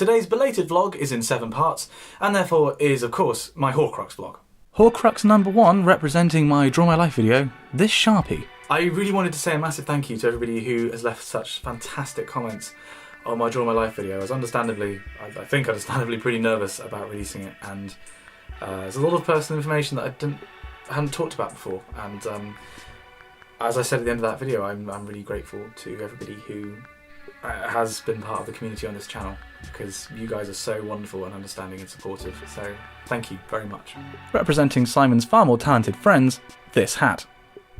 Today's belated vlog is in 7 parts, and therefore is, of course, my Horcrux vlog. Horcrux number 1, representing my Draw My Life video, this Sharpie. I really wanted to say a massive thank you to everybody who has left such fantastic comments on my Draw My Life video. I was understandably, I think understandably pretty nervous about releasing it, and there's a lot of personal information that I hadn't talked about before, and as I said at the end of that video, I'm really grateful to everybody who has been part of the community on this channel, because you guys are so wonderful and understanding and supportive, so thank you very much. Representing Simon's far more talented friends, this hat.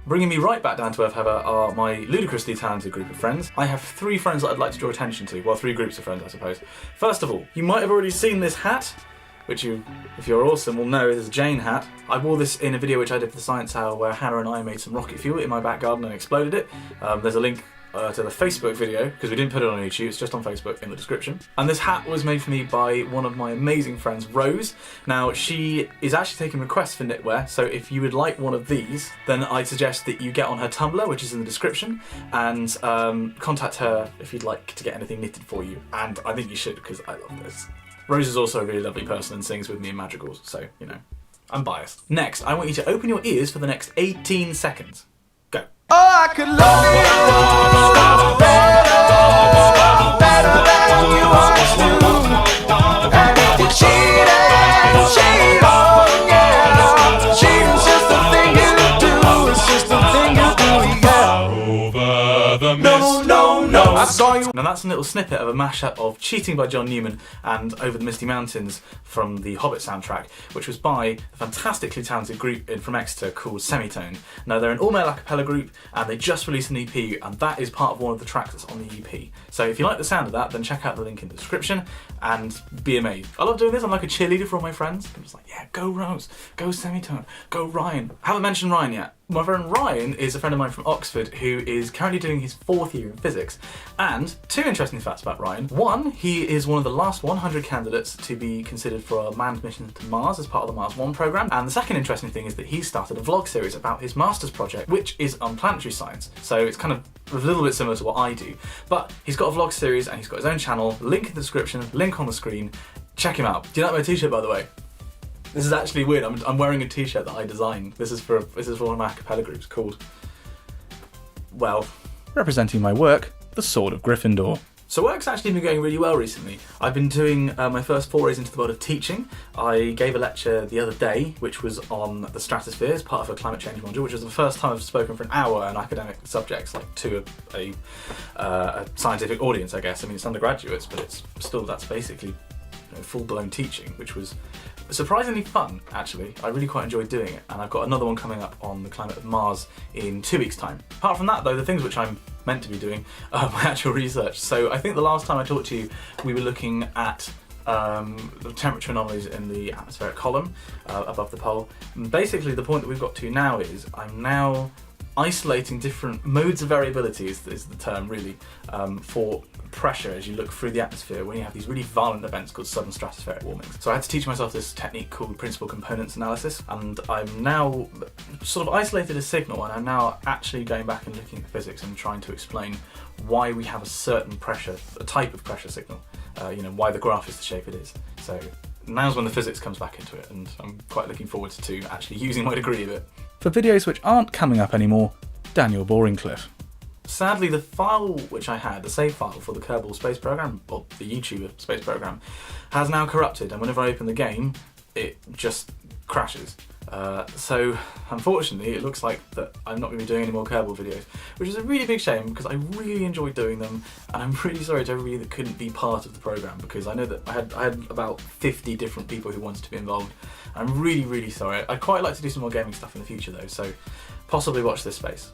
Bringing me right back down to earth, however, are my ludicrously talented group of friends. I have 3 friends that I'd like to draw attention to, well, 3 groups of friends I suppose. First of all, you might have already seen this hat, which you, if you're awesome, will know is a Jane hat. I wore this in a video which I did for the Science Hour where Hannah and I made some rocket fuel in my back garden and exploded it. There's a link to the Facebook video, because we didn't put it on YouTube, it's just on Facebook in the description. And this hat was made for me by one of my amazing friends, Rose. Now, she is actually taking requests for knitwear, so if you would like one of these, then I'd suggest that you get on her Tumblr, which is in the description, and contact her if you'd like to get anything knitted for you. And I think you should, because I love this. Rose is also a really lovely person and sings with me in madrigals, so, you know, I'm biased. Next, I want you to open your ears for the next 18 seconds. Go. Oh, I could love you better than you always do. And if you cheat on, yeah. Cheating's just a thing you do. It's just a thing you do, yeah. Over the mist. No, I saw you. Now that's a little snippet of a mashup of Cheating by John Newman and Over the Misty Mountains from the Hobbit soundtrack, which was by a fantastically talented group from Exeter called Semitone. Now they're an all-male a cappella group and they just released an EP, and that is part of one of the tracks that's on the EP. So if you like the sound of that, then check out the link in the description and be amazed. I love doing this, I'm like a cheerleader for all my friends. I'm just like, yeah, go Rose, go Semitone, go Ryan. I haven't mentioned Ryan yet. My friend Ryan is a friend of mine from Oxford who is currently doing his 4th year in physics. And 2 interesting facts about Ryan. 1, he is one of the last 100 candidates to be considered for a manned mission to Mars as part of the Mars 1 programme. And the second interesting thing is that he started a vlog series about his master's project, which is on planetary science. So it's kind of a little bit similar to what I do. But he's got a vlog series and he's got his own channel, link in the description, link on the screen. Check him out. Do you like my t-shirt, by the way? This is actually weird. I'm wearing a t-shirt that I designed. This is for one of my a cappella groups called, well, representing my work, the Sword of Gryffindor. So work's actually been going really well recently. I've been doing my first forays into the world of teaching. I gave a lecture the other day, which was on the stratosphere as part of a climate change module, which was the first time I've spoken for an hour on academic subjects, like to a scientific audience, I guess. I mean, it's undergraduates, but it's still, that's basically full-blown teaching, which was surprisingly fun, actually. I really quite enjoyed doing it, and I've got another one coming up on the climate of Mars in 2 weeks' time. Apart from that, though, the things which I'm meant to be doing are my actual research. So I think the last time I talked to you, we were looking at the temperature anomalies in the atmospheric column above the pole. And basically, the point that we've got to now is I'm now isolating different modes of variability, is the term really, for pressure as you look through the atmosphere when you have these really violent events called sudden stratospheric warming. So I had to teach myself this technique called principal components analysis, and I'm now sort of isolated a signal, and I'm now actually going back and looking at the physics and trying to explain why we have a certain pressure, a type of pressure signal, why the graph is the shape it is. So now's when the physics comes back into it, and I'm quite looking forward to actually using my degree of it. For videos which aren't coming up anymore, Daniel Boringcliffe. Sadly, the file which I had, the save file for the Kerbal space program, or the YouTuber space program, has now corrupted, and whenever I open the game, it just crashes. So unfortunately, it looks like that I'm not going to be doing any more Kerbal videos, which is a really big shame because I really enjoyed doing them, and I'm really sorry to everybody that couldn't be part of the program, because I know that I had about 50 different people who wanted to be involved. I'm really, really sorry. I'd quite like to do some more gaming stuff in the future though, so possibly watch this space.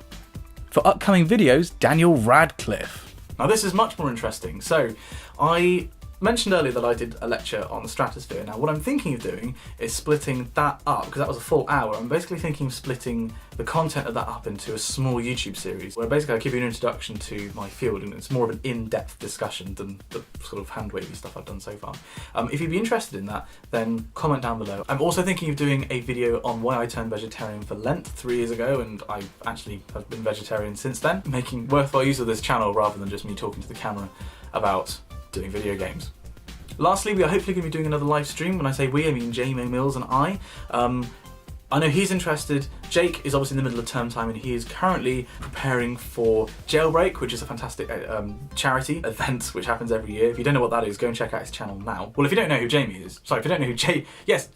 For upcoming videos, Daniel Radcliffe. Now this is much more interesting. So I mentioned earlier that I did a lecture on the stratosphere. Now what I'm thinking of doing is splitting that up, because that was a full hour. I'm basically thinking of splitting the content of that up into a small YouTube series, where basically I give you an introduction to my field, and it's more of an in-depth discussion than the sort of hand-wavy stuff I've done so far. If you'd be interested in that, then comment down below. I'm also thinking of doing a video on why I turned vegetarian for Lent 3 years ago, and I actually have been vegetarian since then, making worthwhile use of this channel rather than just me talking to the camera about doing video games. Lastly, we are hopefully going to be doing another live stream. When I say we, I mean Jamie Mills and I. I know he's interested. Jake is obviously in the middle of term time and he is currently preparing for Jailbreak, which is a fantastic charity event which happens every year. If you don't know what that is, go and check out his channel now. Well, if you don't know who Jamie is, sorry, if you don't know who Jake, yes,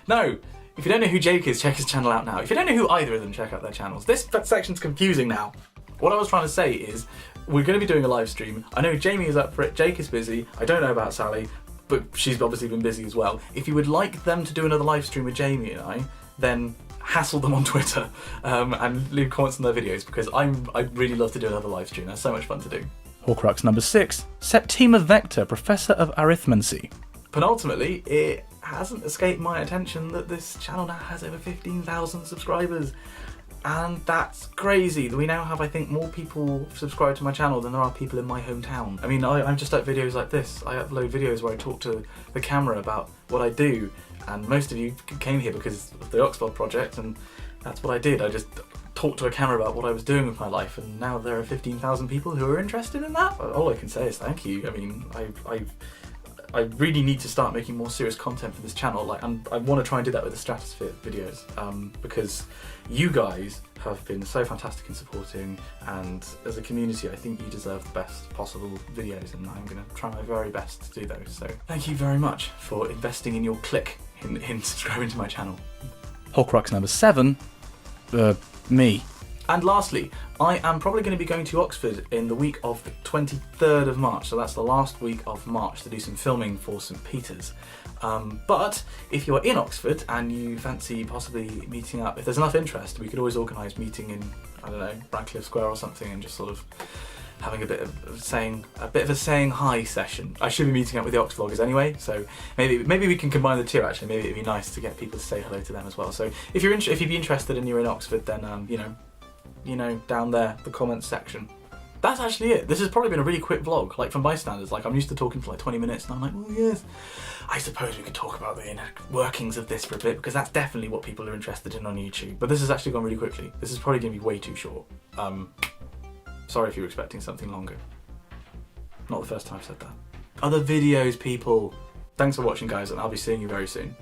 no. If you don't know who Jake is, check his channel out now. If you don't know who either of them, check out their channels. This section's confusing now. What I was trying to say is, we're going to be doing a live stream. I know Jamie is up for it, Jake is busy, I don't know about Sally, but she's obviously been busy as well. If you would like them to do another live stream with Jamie and I, then hassle them on Twitter and leave comments on their videos, because I'd really love to do another live stream. That's so much fun to do. Horcrux number 6, Septima Vector, Professor of Arithmancy. Penultimately, it hasn't escaped my attention that this channel now has over 15,000 subscribers. And that's crazy. We now have, I think, more people subscribed to my channel than there are people in my hometown. I mean, I'm just at videos like this. I upload videos where I talk to the camera about what I do, and most of you came here because of the Exvlog project, and that's what I did. I just talked to a camera about what I was doing with my life, and now there are 15,000 people who are interested in that. All I can say is thank you. I mean, I really need to start making more serious content for this channel, and I want to try and do that with the Stratosphere videos, because you guys have been so fantastic in supporting, and as a community I think you deserve the best possible videos, and I'm going to try my very best to do those. So thank you very much for investing in your click in subscribing to my channel. Horcrux number 7, me. And lastly, I am probably going to be going to Oxford in the week of the 23rd of March, so that's the last week of March, to do some filming for St Peter's. But if you're in Oxford and you fancy possibly meeting up, if there's enough interest, we could always organise meeting in, I don't know, Radcliffe Square or something, and just sort of having a bit of a saying hi session. I should be meeting up with the Exvloggers anyway, so maybe we can combine the two. Actually, maybe it'd be nice to get people to say hello to them as well. So if you'd be interested and you're in Oxford, then you know, down there, the comments section. That's actually it. This has probably been a really quick vlog, like from my standards. Like, I'm used to talking for like 20 minutes, and I'm like, oh yes. I suppose we could talk about the inner workings of this for a bit, because that's definitely what people are interested in on YouTube. But this has actually gone really quickly. This is probably going to be way too short. Sorry if you were expecting something longer. Not the first time I've said that. Other videos, people. Thanks for watching, guys, and I'll be seeing you very soon.